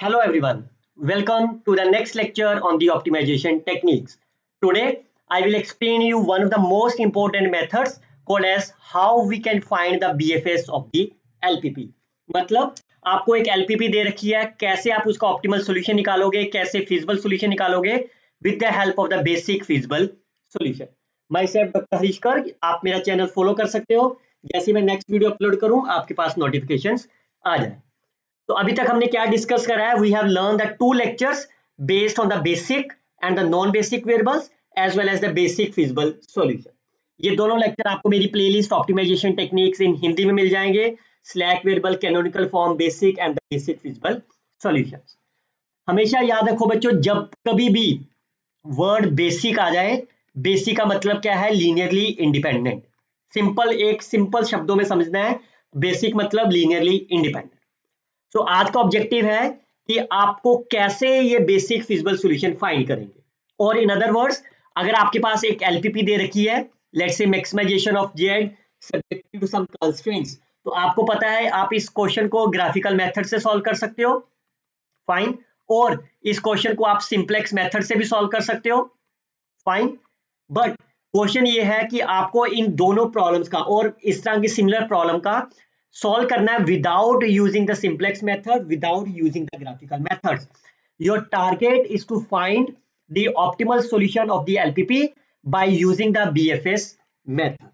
Hello everyone, welcome to the next lecture on the optimization techniques. Today I will explain you one of the most important methods called as how we can find the BFS of the LPP. मतलब आपको एक LPP दे रखी है, कैसे आप उसका optimal solution निकालोगे, कैसे फिजिबल सॉल्यूशन निकालोगे with the help of the basic feasible solution. My self doctor Harish Garg. आप मेरा चैनल फॉलो कर सकते हो. जैसे मैं नेक्स्ट वीडियो अपलोड करूं आपके पास नोटिफिकेशंस आ जाए. तो अभी तक हमने क्या डिस्कस करा है? We have learn the two lectures based on the basic and the non basic variables as well as the basic feasible solution. ये दोनों लेक्चर आपको मेरी playlist optimization techniques in Hindi में मिल जाएंगे. Slack variable, canonical form, basic and the basic feasible solutions. हमेशा याद रखो बच्चों, जब कभी भी वर्ड बेसिक आ जाए, बेसिक का मतलब क्या है? Linearly independent. सिंपल, एक सिंपल शब्दों में समझना है. बेसिक मतलब लीनियरली इंडिपेंडेंट. तो आज का ऑब्जेक्टिव है कि आपको कैसे ये बेसिक फिजिबल सॉल्यूशन फाइंड करेंगे. और इन अदर वर्ड्स, अगर आपके पास एक एलपीपी दे रखी है, let's say maximization of Z subject to some constraints, तो आपको पता है आप इस क्वेश्चन को ग्राफिकल मेथड से सॉल्व कर सकते हो. फाइन. और इस क्वेश्चन को आप सिंप्लेक्स मेथड से भी सॉल्व कर सकते हो. फाइन. बट क्वेश्चन ये है कि आपको इन दोनों प्रॉब्लम्स का और इस तरह की सिमिलर प्रॉब्लम का सॉल्व करना है without using the simplex method, without using the graphical methods. Your target is to find the optimal solution of the LPP by using the BFS method.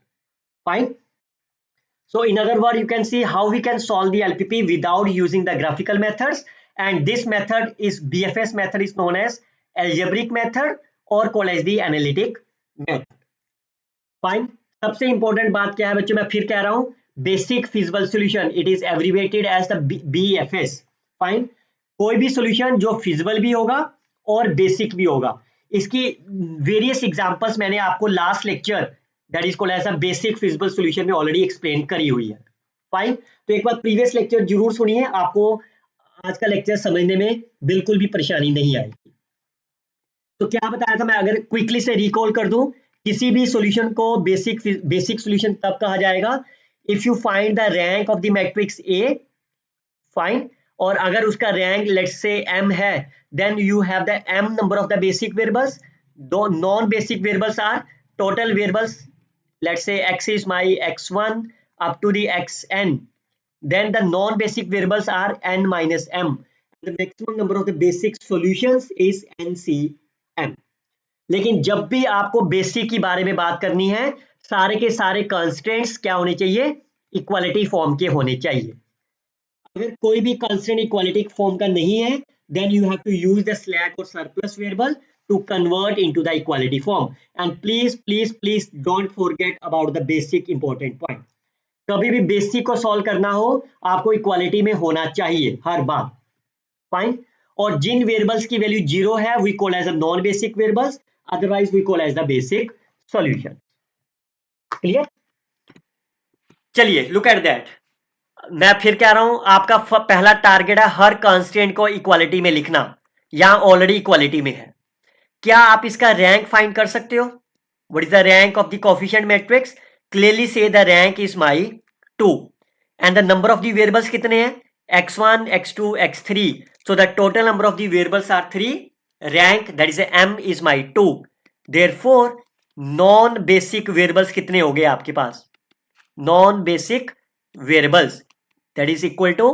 Fine. So in other words, you can see how we can solve the LPP without using the graphical methods, and this method is BFS method is known as algebraic method or called as the analytic method. Fine. सबसे important बात क्या है बच्चों, मैं फिर कह रहा हूं, basic feasible solution, it is abbreviated as the BFS. Fine. कोई भी सॉल्यूशन जो फिजिबल भी होगा और बेसिक भी होगा. इसकी वेरियस एग्जांपल्स मैंने आपको last lecture that is called as a basic feasible solution में ऑलरेडी एक्सप्लेन करी हुई है. फाइन. तो एक बार प्रीवियस लेक्चर जरूर सुनिए, आपको आज का लेक्चर समझने में बिल्कुल भी परेशानी नहीं आएगी. तो क्या बताया था मैं, अगर क्विकली से रिकॉल कर दूं, किसी भी सॉल्यूशन को बेसिक सॉल्यूशन तब कहा जाएगा if you find the rank of the matrix A. Fine. और अगर उसका रैंक लेट्स से m है, then you have the m number of the basic variables. दो non basic variables are total variables. Let's say x is my x1 up to the xn. Then the non-basic variables are n minus m. The maximum number of the basic solutions is NCM. लेकिन जब भी आपको basic की बारे में बात करनी है, सारे के सारे कंस्ट्रेंट्स क्या होने चाहिए? इक्वालिटी फॉर्म के होने चाहिए. अगर कोई भी कंस्ट्रेंट इक्वालिटी फॉर्म का नहीं है, then you have to use the slack or surplus variable to convert into the equality form. And please don't forget about the basic important point. कभी भी बेसिक को सॉल्व करना हो, आपको इक्वालिटी में होना चाहिए हर बार. फाइन. और जिन वेरिएबल्स की वैल्यू 0 है, we call as a non basic variables, otherwise we call as the basic solution. Clear? चलिए, लुक एट दैट. मैं फिर कह रहा हूं, आपका पहला टारगेट है हर कांस्टेंट को इक्वालिटी में लिखना. यहां ऑलरेडी इक्वालिटी में है. क्या आप इसका रैंक फाइंड कर सकते हो? What is the rank of the coefficient matrix? Clearly say the rank is my 2 and the number of the variables कितने हैं? x1, x2, x3. So the total number of the variables are 3. Rank that is m is my 2. Therefore non basic variables कितने हो गए आपके पास? Non basic variables that is equal to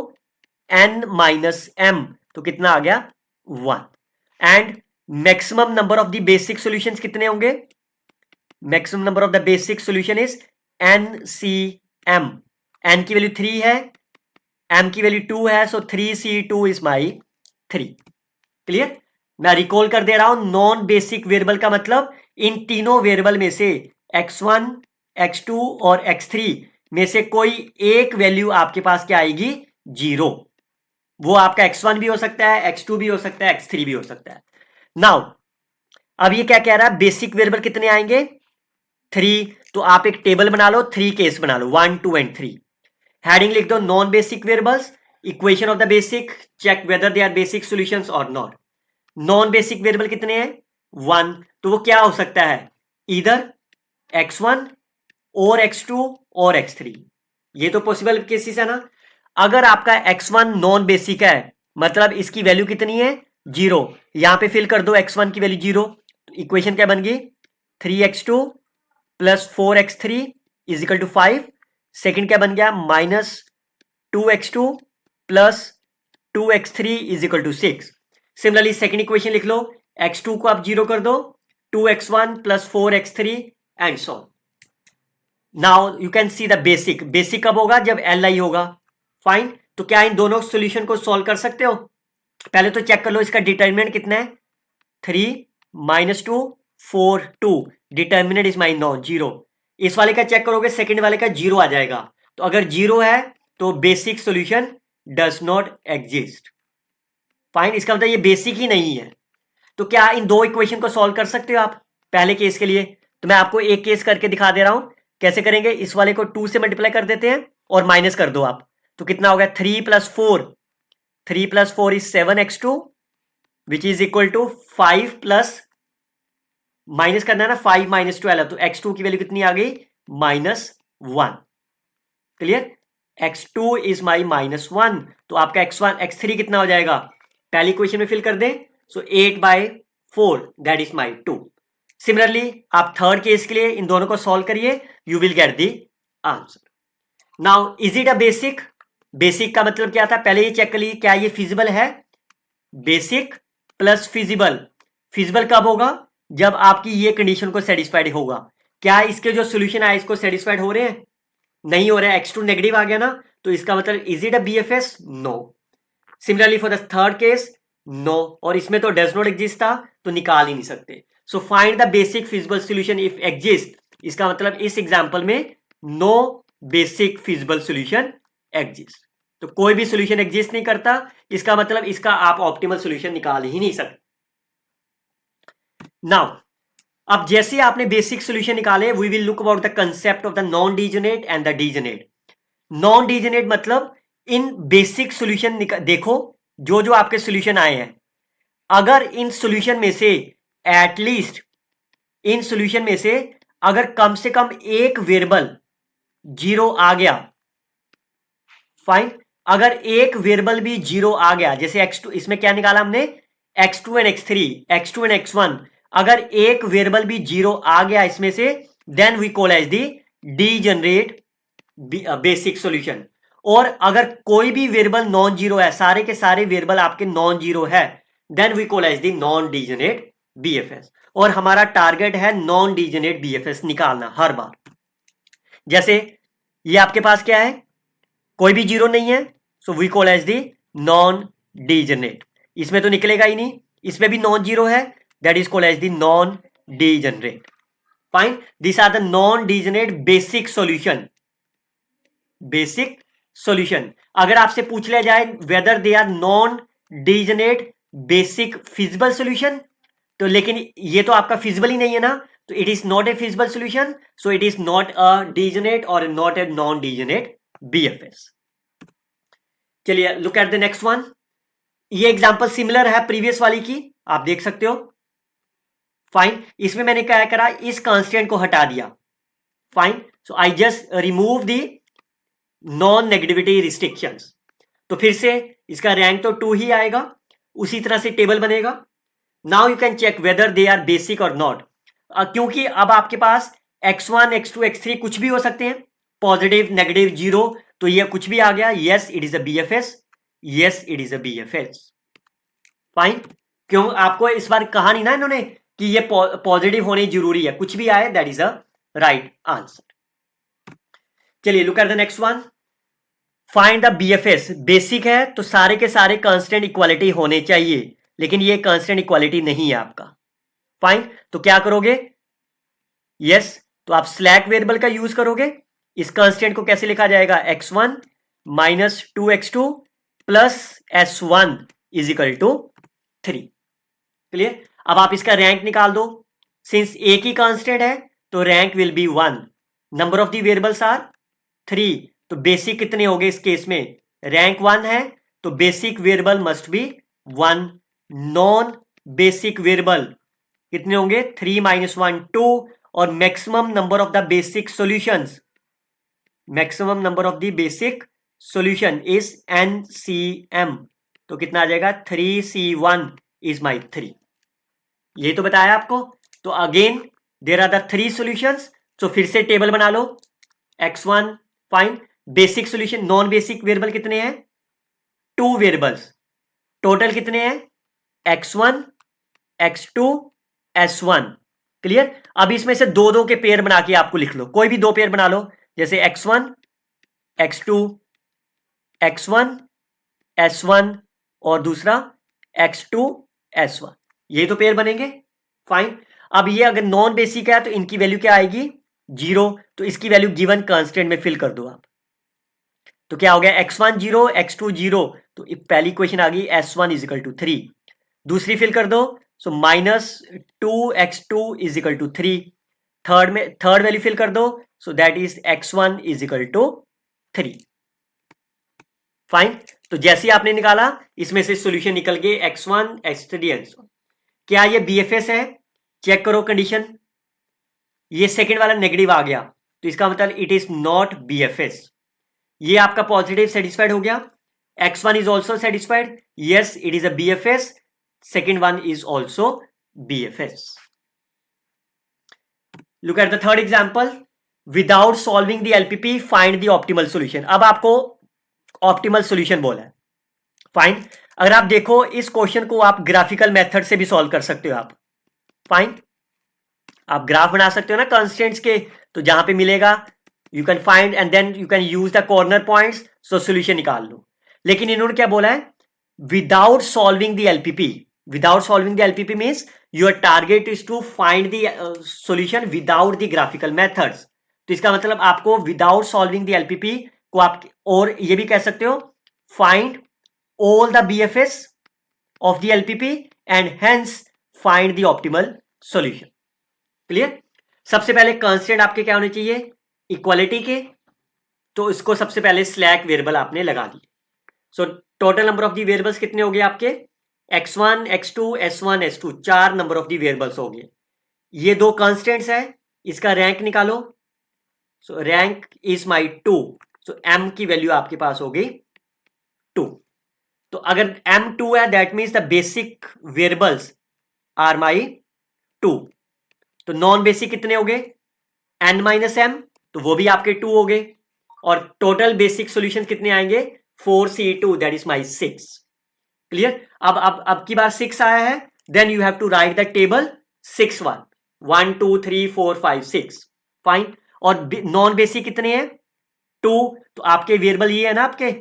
n minus m. तो कितना आ गया? 1. And maximum number of the basic solutions कितने होंगे? Maximum number of the basic solution is NCM. n की वैल्यू 3 है, m की वैल्यू 2 है, सो 3C2 इज माई 3. क्लियर? मैं रिकॉल कर दे रहा हूं, नॉन बेसिक वेरिएबल का मतलब इन तीनों वेरिएबल में से x1, x2 और x3 में से कोई एक वैल्यू आपके पास क्या आएगी? 0. वो आपका x1 भी हो सकता है, x2 भी हो सकता है, x3 भी हो सकता है. नाउ अब ये क्या कह रहा है? बेसिक वेरिएबल कितने आएंगे? 3. तो आप एक टेबल बना लो, 3 केस बना लो, 1, 2 एंड 3. हेडिंग लिख दो non basic variables, equation of the basic, check whether they are basic solutions और नॉट. नॉन बेसिक वेरिएबल कितने हैं? 1. तो वो क्या हो सकता है? इधर x1 और x2 और x3. ये तो पॉसिबल केसेस है ना. अगर आपका x1 नॉन बेसिक है मतलब इसकी वैल्यू कितनी है 0। यहां पे फिल कर दो x1 की वैल्यू 0। इक्वेशन क्या बन गई 3x2 plus 4x3 is equal to 5। Second क्या बन गया -2x2 plus 2x3 is equal to 6। Similarly second equation लिख लो, x2 को आप 0 कर दो, 2x1 plus 4x3 and so. Now you can see the basic. Basic कब होगा जब li होगा। फाइन। तो क्या इन दोनों सोल्यूशन को सॉल्व कर सकते हो? पहले तो चेक कर लो इसका डिटर्मिनेंट कितना है 3 -2 4 2। Determinant is my non 0। इस वाले का चेक करोगे सेकंड वाले का 0 आ जाएगा। तो अगर 0 है तो basic solution does not exist. Fine. इसका मतलब ये बेसिक ही नहीं है। तो क्या इन दो इक्वेशन को सॉल्व कर सकते हो आप पहले केस के लिए? तो मैं आपको एक केस करके दिखा दे रहा हूं कैसे करेंगे। इस वाले को 2 से मल्टीप्लाई कर देते हैं और माइनस कर दो आप, तो कितना हो गया 3 + 4। 3 + 4 is 7x2 which is equal to 5 plus minus करना है ना 5 - 12। तो x2 की वैल्यू कितनी आ गई -1। क्लियर? x2 is my -1। तो आपका x1 x3 कितना हो जाएगा पहली इक्वेशन में फिल कर दें। सो 8/4 दैट इज माई 2। सिमिलरली आप थर्ड केस के लिए इन दोनों को सॉल्व करिए, you will get the answer. Now is it a basic? Basic का मतलब क्या था पहले ये चेक कर लीजिए, क्या ये फिजिबल है? Basic plus feasible. फिजिबल कब होगा जब आपकी ये कंडीशन को सेटिस्फाइड होगा। क्या इसके जो सोल्यूशन आए इसको सेटिस्फाइड हो रहे हैं? नहीं हो रहा है। x2 नेगेटिव आ गया ना, तो इसका मतलब is it a BFS? No. Similarly for the third case no. और इसमें तो डज नॉट एग्जिस्ट था तो निकाल ही नहीं सकते। So find the basic feasible solution if exist. इसका मतलब इस एग्जांपल में no basic feasible solution exist. तो कोई भी सॉल्यूशन एग्जिस्ट नहीं करता, इसका मतलब इसका आप ऑप्टिमल सॉल्यूशन निकाल ही नहीं सकते। नाउ अब जैसे आपने बेसिक सॉल्यूशन निकाले, we will look about the concept of the non degenerate and the degenerate. Non degenerate मतलब इन बेसिक सॉल्यूशन देखो, जो जो आपके सॉल्यूशन आए हैं, अगर इन सॉल्यूशन में से एटलीस्ट इन सॉल्यूशन में से अगर कम से कम एक वेरिएबल 0 आ गया, फाइन। अगर एक वेरिएबल भी 0 आ गया, जैसे x2 इसमें क्या निकाला हमने x2 and x3, x2 and x1, अगर एक वेरिएबल भी 0 आ गया इसमें से, then we call as the degenerate basic solution. और अगर कोई भी वेरिएबल नॉन जीरो है, सारे के सारे वेरिएबल आपके नॉन जीरो है, then we call as the non degenerate BFS। और हमारा टारगेट है नॉन डीजेनरेट BFS निकालना हर बार। जैसे ये आपके पास क्या है, कोई भी जीरो नहीं है, so we call as the non degenerate. इसमें तो निकलेगा ही नहीं, इसमें भी नॉन जीरो है, that is called as the non degenerate. Fine. This are the non degenerate basic solution. Basic solution. अगर आपसे पूछ लिया जाए whether they are non degenerate basic feasible solution, तो लेकिन ये तो आपका फिजिबल ही नहीं है ना, तो it is not a feasible solution, so it is not a degenerate और not a non degenerate BFS। चलिए look at the next one. ये एग्जांपल सिमिलर है प्रीवियस वाली की, आप देख सकते हो। फाइन। इसमें मैंने क्या करा, इस कांस्टेंट को हटा दिया। Fine. So I just remove the non negativity restrictions. तो फिर से इसका रैंक तो 2 ही आएगा, उसी तरह से टेबल बनेगा। Now you can check whether they are basic और नॉट, क्योंकि अब आपके पास x1 x2 x3 कुछ भी हो सकते हैं, पॉजिटिव नेगेटिव जीरो, तो ये कुछ भी आ गया। Yes it is a BFS, yes it is a BFS। Fine. क्यों आपको इस बार कहा नहीं ना इन्होंने कि ये पॉजिटिव होने जरूरी है, कुछ भी आए that is a right answer. चलिए look at the next one. Find the BFS। Basic है तो सारे के सारे कांस्टेंट इक्वालिटी होने चाहिए, लेकिन ये कांस्टेंट इक्वालिटी नहीं है आपका। फाइन। तो क्या करोगे, यस तो आप स्लैक वेरिएबल का यूज करोगे। इस कांस्टेंट को कैसे लिखा जाएगा, x1 - 2x2 plus s1 is equal to 3। Clear? अब आप इसका रैंक निकाल दो। सिंस एक ही कांस्टेंट है तो rank will be 1। Number of the variables are 3, तो बेसिक कितने हो गए इस केस में, रैंक 1 है तो basic variable must be 1। Non basic variable कितने होंगे, 3 - 1 2, और maximum number of the basic solutions, maximum number of the basic solution is NCM। तो कितना आ जाएगा 3C1 इज माई 3। ये तो बताया आपको। तो again there are the 3 solutions. तो फिर से टेबल बना लो। x1 fine, basic solution, non basic variable कितने हैं 2 वेरिएबल्स, टोटल कितने हैं x1 x2 s1। क्लियर। अब इसमें से दो दो के पेयर बना के आपको लिख लो, कोई भी दो पेयर बना लो, जैसे x1 x2 x1 s1 और दूसरा x2 s1, ये तो पेयर बनेंगे। फाइन। अब ये अगर नॉन बेसिक है तो इनकी वैल्यू क्या आएगी 0, तो इसकी वैल्यू गिवन कांस्टेंट में फिल कर दो आप। तो क्या हो गया x1 0 x2 0, तो पहली इक्वेशन आ गई s1 इज इक्वल टू 3। दूसरी फिल कर दो, so -2x2 is equal to 3। Third value fill कर दो, so that is x1 is equal to 3। Fine. तो जैसे ही आपने निकाला इसमें से सॉल्यूशन निकल गए x1 x3 x1। क्या ये BFS है? चेक करो कंडीशन। ये सेकंड वाला नेगेटिव आ गया तो इसका मतलब इट इज नॉट BFS। ये आपका पॉजिटिव सेटिस्फाइड हो गया। x1 is also satisfied, yes it is a BFS। Second one is also BFS। Look at the third example. Without solving the LPP find the optimal solution. अब आपको optimal solution बोला है। Fine. अगर आप देखो इस क्वेश्चन को आप ग्राफिकल मेथड से भी सॉल्व कर सकते हो आप। फाइन। आप ग्राफ बना सकते हो ना कंस्टेंट्स के, तो जहां पे मिलेगा you can find and then you can use the corner points, so solution निकाल लो। लेकिन इन्होंने क्या बोला है without solving the LPP। Without solving the LPP means your target is to find the solution without the graphical methods. तो इसका मतलब आपको विदाउट सॉल्विंग द LPP को आप, और ये भी कह सकते हो find all the BFS of the LPP and hence find the optimal solution। Clear. सबसे पहले कांस्टेंट आपके क्या होने चाहिए इक्वालिटी के, तो इसको सबसे पहले स्लैक वेरिएबल आपने लगा दिए। So total number of the variables कितने हो गए आपके x1 x2 s1 s2, 4 number of the variables हो गए। ये दो कांस्टेंट्स है, इसका रैंक निकालो। So rank is my 2, so m की वैल्यू आपके पास हो गई 2। तो अगर m2 है that means the basic variables are my 2। तो नॉन बेसिक कितने हो गए n माइनस m, तो वो भी आपके 2 हो गए। और टोटल बेसिक सॉल्यूशन कितने आएंगे 4C2 that is my 6। Clear. अब की बार 6 आया है, then you have to write the table 6 1 1 2 3 4 5 6। Fine. और नॉन बेसिक कितने हैं 2, तो आपके वेरिएबल ये है ना आपके,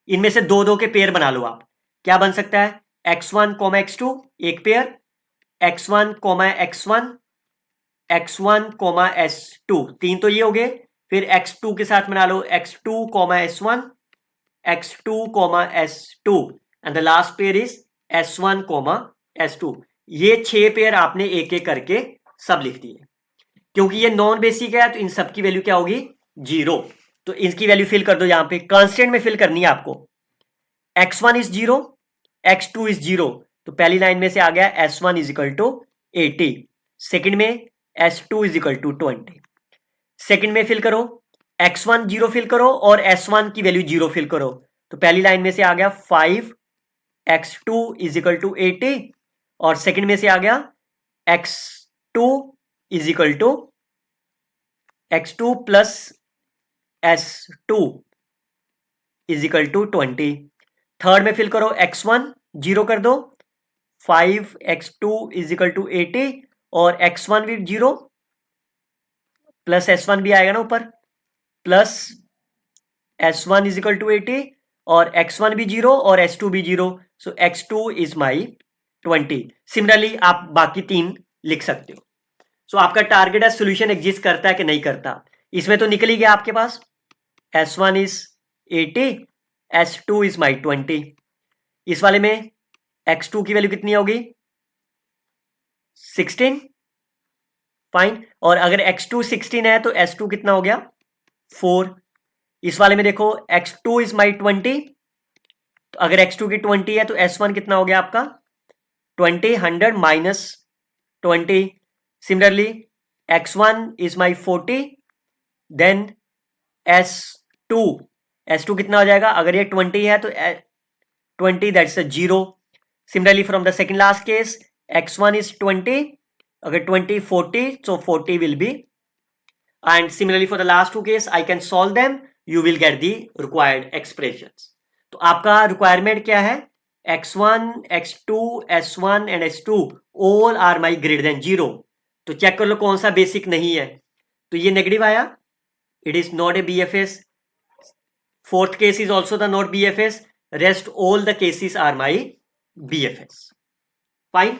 इनमें से दो दो के पेयर बना लो आप। क्या बन सकता है x1 x2 एक pair, x1 x1 x1 s2 तीन, तो ये हो गए। फिर x2 के साथ बना लो x2 s1 x2 s2 and the last pair is s1 s2। ये 6 पेयर आपने एक एक करके सब लिख दिए। क्योंकि ये नॉन बेसिक है तो इन सब की वैल्यू क्या होगी 0, तो इसकी वैल्यू फिल कर दो। यहां पे कांस्टेंट में फिल करनी है आपको। x1 इज 0 x2 इज 0, तो पहली लाइन में से आ गया s1 is equal to 80, second में s2 is equal to 20। Second में फिल करो x1 0 फिल करो और s1 की वैल्यू 0 फिल करो, तो पहली लाइन में से आ गया 5 x2 इज इक्वल टू 80 और सेकेंड में से आ गया x2 is equal to x2 plus s2 is equal to 20। Third में फिल करो x1 0 कर दो, 5 x2 इज इक्वल टू 80 और x1 भी 0 प्लस s1 भी आएगा ना ऊपर, plus s1 is equal to 80 और x1 भी 0 और s2 भी 0, सो x2 इज माई 20। सिमिलरली आप बाकी 3 लिख सकते हो। सो आपका टारगेट है सोल्यूशन एग्जिस्ट करता है कि नहीं करता। इसमें तो निकल ही गया आपके पास s1 is 80 s2 is my 20। इस वाले में x2 की वैल्यू कितनी होगी 16। फाइन। और अगर x2 16 है तो s2 कितना हो गया 4। इस वाले में देखो x2 इज माई 20, तो अगर x2 की 20 है तो s1 कितना हो गया आपका 20 100 minus 20। Similarly x1 is my 40, then s2 कितना हो जाएगा, अगर ये 20 है तो 20, that's a 0. Similarly, from the second last case, x1 is 20. Okay, 20, 40, so 40 will be. And similarly for the last two cases, I can solve them. You will get the required expressions. तो आपका requirement क्या है? x1, x2, s1 and s2 all are my greater than 0. तो check कर लो कौन सा basic नहीं है. तो ये नेगेटिव आया. It is not a BFS. Fourth case is also the not BFS. Rest all the cases are my BFS. Fine.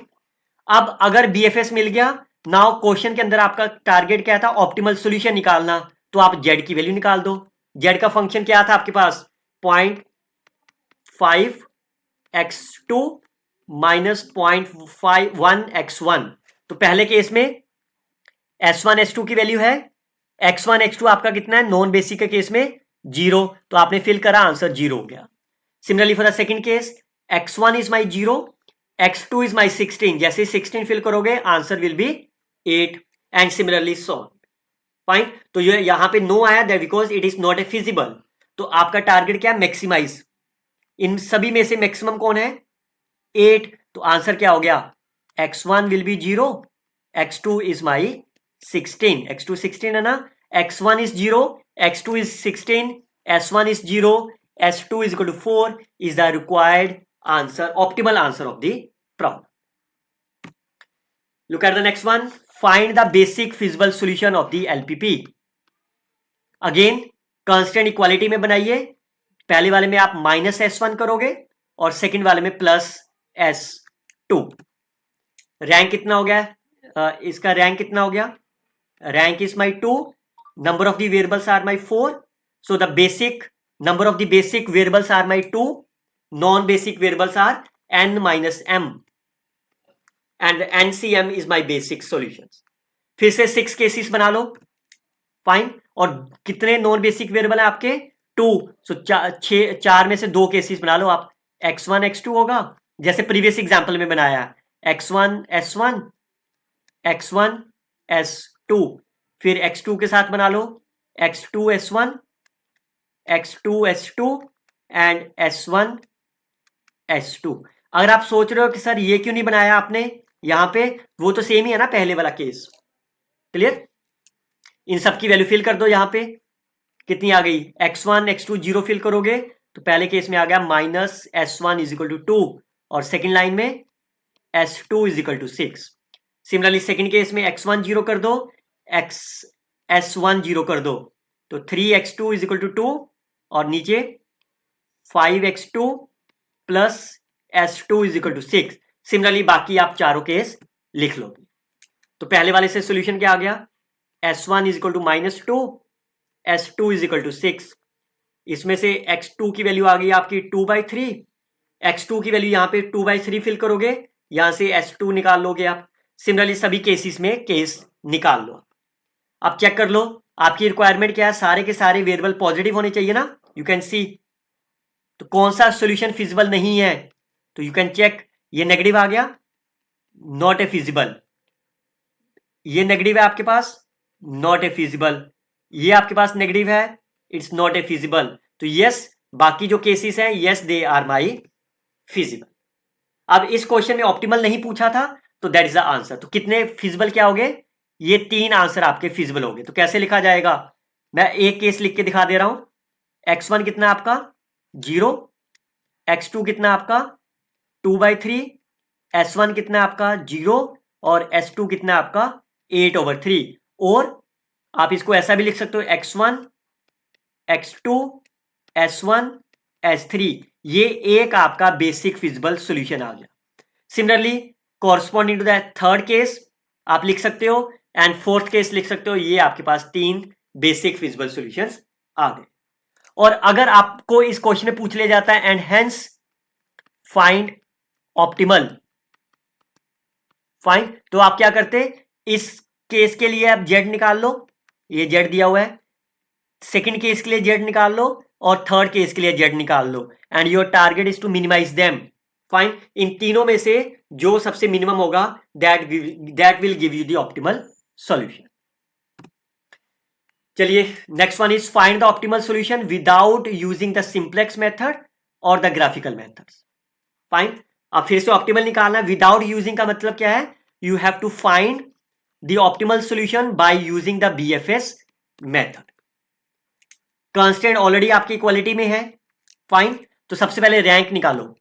अब अगर BFS मिल गया, नाउ क्वेश्चन के अंदर आपका टारगेट क्या था? ऑप्टिमल सॉल्यूशन निकालना. तो आप z की वैल्यू निकाल दो. z का फंक्शन क्या था आपके पास? 0.5 x2 माइनस 0.51 x1. तो पहले केस में s1 s2 की वैल्यू है. x1 x2 आपका कितना है? नॉन बेसिक के केस में 0. तो आपने फिल करा, आंसर 0 हो गया. Similarly for the second case, x1 is my 0, x2 is my 16. जैसे 16 फिल करोगे, answer will be 8 and similarly so. Fine. तो ये यहां पे नो आया that because it is not a feasible. तो आपका टारगेट क्या है? मैक्सिमाइज. इन सभी में से मैक्सिमम कौन है? 8. तो आंसर क्या हो गया? x1 will be 0, x2 is my 16. x2 16 है ना. x1 is 0, x2 is 16, s1 is 0, s2 is equal to 4 is the required answer, optimal answer of the problem. Look at the next one. Find the basic feasible solution of the LPP. Again, constant equality में बनाइए. पहले वाले में आप minus s1 करोगे और second वाले में प्लस s2. रैंक कितना हो गया? इसका रैंक कितना हो गया? Rank is my 2. Number of the variables are my 4. So the basic number of the basic variables are my 2. Non-basic variables are n minus m. And the NCM is my basic solutions. फिर से 6 cases बना लो. Fine. और कितने non basic variable है आपके? 2. So 4 में से 2 cases बना लो आप. x1 x2 होगा जैसे प्रीवियस एग्जांपल में बनाया. x1 s1, x1 s2. फिर x2 के साथ बना लो x2 s1, x2 s2 and s1 s2. अगर आप सोच रहे हो कि सर ये क्यों नहीं बनाया आपने यहां पे, वो तो सेम ही है ना पहले वाला केस. क्लियर? इन सब की वैल्यू फिल कर दो. यहां पे कितनी आ गई? x1 x2 0 फिल करोगे तो पहले केस में आ गया minus s1 is equal to 2 और सेकेंड लाइन में s2 is equal to 6. Similarly second case में x1 0 कर दो, s1 0 कर दो तो 3x2 इज इक्वल टू 2 और नीचे 5x2 plus s2 is equal to 6. Similarly बाकी आप चारों केस लिख लो. तो पहले वाले से सोल्यूशन क्या आ गया? s1 is equal to minus 2, s2 is equal to 6. इसमें से x2 की वैल्यू आ गई आपकी 2/3. x2 की वैल्यू यहां पे 2/3 फिल करोगे, यहां से s2 निकाल लोगे आप. सिमिलरली सभी केसेस में केस निकाल लो. अब चेक कर लो आपकी रिक्वायरमेंट क्या है. सारे के सारे वेरिएबल पॉजिटिव होने चाहिए ना. You can see. तो कौन सा सॉल्यूशन फिजिबल नहीं है? तो यू कैन चेक. ये नेगेटिव आ गया, नॉट ए फिजिबल. ये नेगेटिव है आपके पास, नॉट ए फिजिबल. ये आपके पास नेगेटिव है, इट्स नॉट ए फिजिबल. तो यस, बाकी जो केसेस हैं yes they are my feasible. अब इस क्वेश्चन में ऑप्टिमल नहीं पूछा था तो दैट इज द आंसर. तो कितने फिजिबल क्या हो गए? ये 3 आंसर आपके फिजिबल हो गए. तो कैसे लिखा जाएगा? मैं एक केस लिख के दिखा दे रहा हूं. x1 कितना आपका? 0. x2 कितना आपका? 2/3. s1 कितना आपका? 0. और s2 कितना आपका? 8/3. और आप इसको ऐसा भी लिख सकते हो x1 x2 s1 s3. ये एक आपका बेसिक फिजिबल सॉल्यूशन आ गया. Similarly corresponding to the third case आप लिख सकते हो एंड फोर्थ केस लिख सकते हो. ये आपके पास 3 बेसिक फिजिबल सॉल्यूशंस आ गए. और अगर आपको इस क्वेश्चन में पूछ लिया जाता है and hence find optimal, fine, तो आप क्या करते? इस केस के लिए आप z निकाल लो. ये z दिया हुआ है. सेकंड केस के लिए z निकाल लो और थर्ड केस के लिए z निकाल लो and your target is to minimize them. Fine. इन तीनों में से जो सबसे मिनिमम होगा that will give you the optimal solution. चलिए next one is find the optimal solution without using the simplex method और द ग्राफिकल मेथड्स. फाइन। अब फिर से ऑप्टिमल निकालना विदाउट यूजिंग का मतलब क्या है, you have to find the optimal solution by using the BFS method. Constant already आपकी इक्वालिटी में है, फाइन। तो सबसे पहले रैंक निकालो,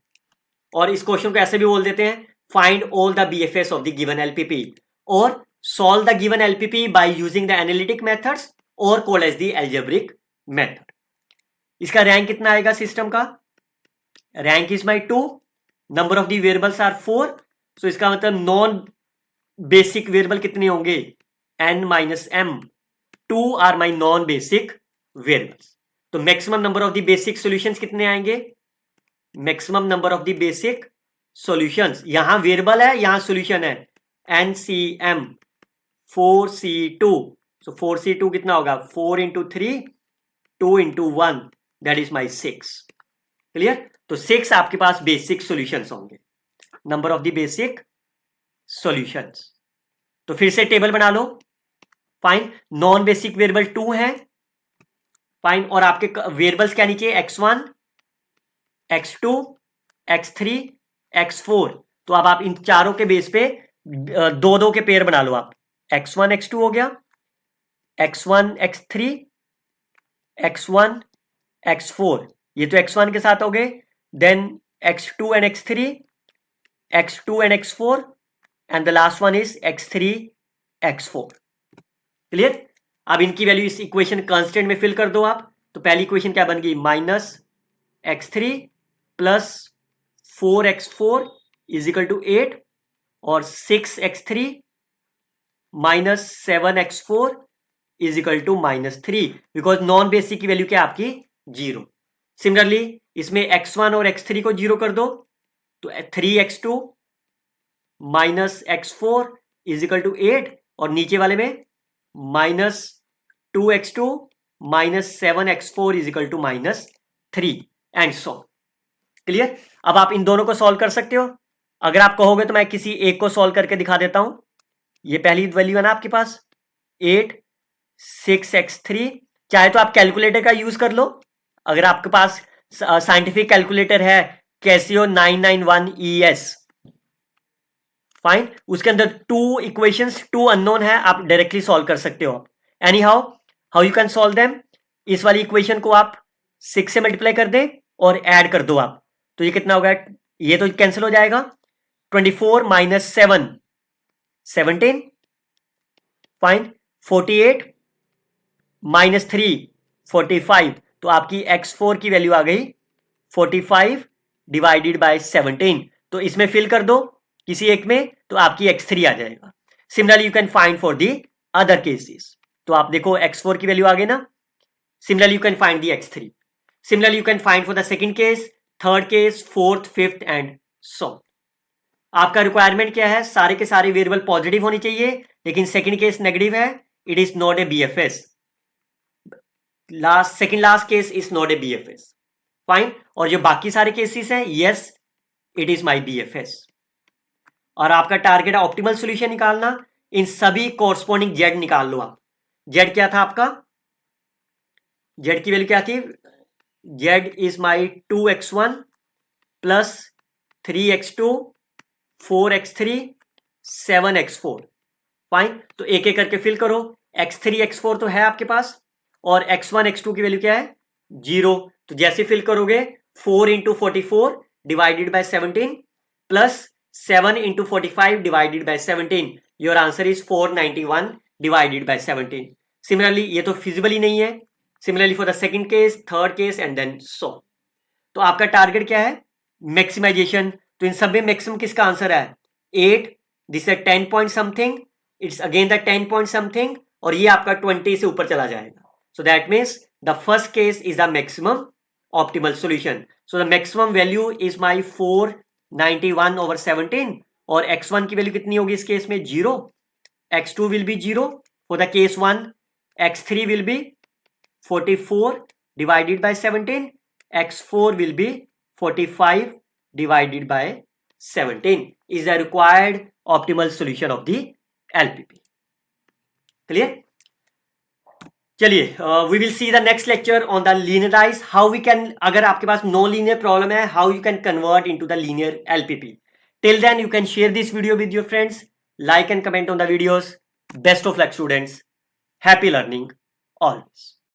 और इस क्वेश्चन को ऐसे भी बोल देते हैं, find all the BFS of the given LPP और solve the given LPP by using the analytic methods और called as the algebraic method. इसका रैंक कितना आएगा सिस्टम का, rank is my 2, number of the variables are 4, so इसका मतलब non basic variable कितने होंगे, n minus m, 2 are my non basic variables. तो maximum number of the basic solutions कितने आएंगे, maximum number of the basic solutions, यहां variable है यहां सॉल्यूशन है, NCM 4C2, सो 4C2 कितना होगा, 4 into 3 2 into 1 that is my 6। Clear, तो 6 आपके पास बेसिक सॉल्यूशंस होंगे, number of the basic solutions. तो फिर से टेबल बना लो, फाइन। नॉन बेसिक वेरिएबल 2 है, फाइन, और आपके वेरिएबल्स क्या नीचे, x1 x2 x3 x4। तो अब आप इन चारों के बेस पे दो दो के पेयर बना लो आप, x1 x2 हो गया, x1 x3 x1 x4, ये तो x1 के साथ हो गए, then x2 and x3 x2 and x4 and the last one is x3 x4। Clear, अब इनकी वैल्यू इस इक्वेशन कांस्टेंट में फिल कर दो आप। तो पहली इक्वेशन क्या बन गई, minus x3 plus 4x4 is equal to 8 और 6x3 minus 7x4 is equal to -3, because non basic की वैल्यू क्या आपकी 0। सिमिलरली इसमें x1 और x3 को 0 कर दो, तो 3x2 minus x4 is equal to 8 और नीचे वाले में -2x2 minus 7x4 is equal to -3 and so. Clear, अब आप इन दोनों को सॉल्व कर सकते हो। अगर आप कहोगे तो मैं किसी एक को सॉल्व करके दिखा देता हूं। ये पहली वैल्यू है ना आपके पास 8 6x3, चाहे तो आप कैलकुलेटर का यूज कर लो, अगर आपके पास साइंटिफिक कैलकुलेटर है कैसियो 991ES, फाइन, उसके अंदर 2 इक्वेशंस 2 अननोन है, आप डायरेक्टली सॉल्व कर सकते हो। Any how you can solve them, इस वाली इक्वेशन को आप 6 से मल्टीप्लाई कर दें और ऐड कर दो आप, तो ये कितना होगा, ये तो कैंसिल हो जाएगा, 24 माइनस 7 17, फाइन, 48 माइनस 3 45, तो आपकी x4 की वैल्यू आ गई 45 डिवाइडेड बाय 17। तो इसमें फिल कर दो किसी एक में, तो आपकी x3 आ जाएगा। Similarly you can find for the other cases, तो आप देखो x4 की वैल्यू आ गई ना, similarly you can find the x3, similarly you can find for the second case, third case, fourth, fifth and so. आपका requirement क्या है, सारे के सारे वेरिएबल पॉजिटिव होनी चाहिए, लेकिन सेकंड केस नेगेटिव है, it is not A BFS, second last case is not A BFS, fine. और जो बाकी सारे केसेस हैं, yes it is my BFS. और आपका टारगेट ऑप्टिमल सॉल्यूशन निकालना, इन सभी कोरस्पॉन्डिंग जेड निकाल लो आप। जेड क्या था आपका, जेड की वैल्यू क्या थी, Z is my 2x1 plus 3x2 4x3 7x4, fine. तो एक एक करके फिल करो, x3 x4 तो है आपके पास, और x1 x2 की वैल्यू क्या है 0, तो जैसे फिल करोगे 4 into 44 divided by 17 plus 7 into 45 divided by 17, your answer is 491 divided by 17। Similarly ये तो फिजिबल ही नहीं है, similarly for the second case, third case and then so. तो आपका टारगेट क्या है, मैक्सिमाइजेशन। तो इन सब में मैक्सिमम किसका आंसर है 8, दिस है 10 point something, it's again the 10 point something, और ये आपका 20 से ऊपर चला जाएगा। So that means the first case is the maximum optimal solution. So the maximum value is my 491 over 17, और x1 की वैल्यू कितनी होगी इस केस में 0, x2 will be 0 for the case 1, x3 will be 44 divided by 17, x4 will be 45 divided by 17 is the required optimal solution of the LPP. Clear? चलिए we will see the next lecture on the linearize how we can, अगर आपके पास non linear problem है, how you can convert into the linear LPP. Till then you can share this video with your friends, like and comment on the videos. Best of luck students, happy learning always.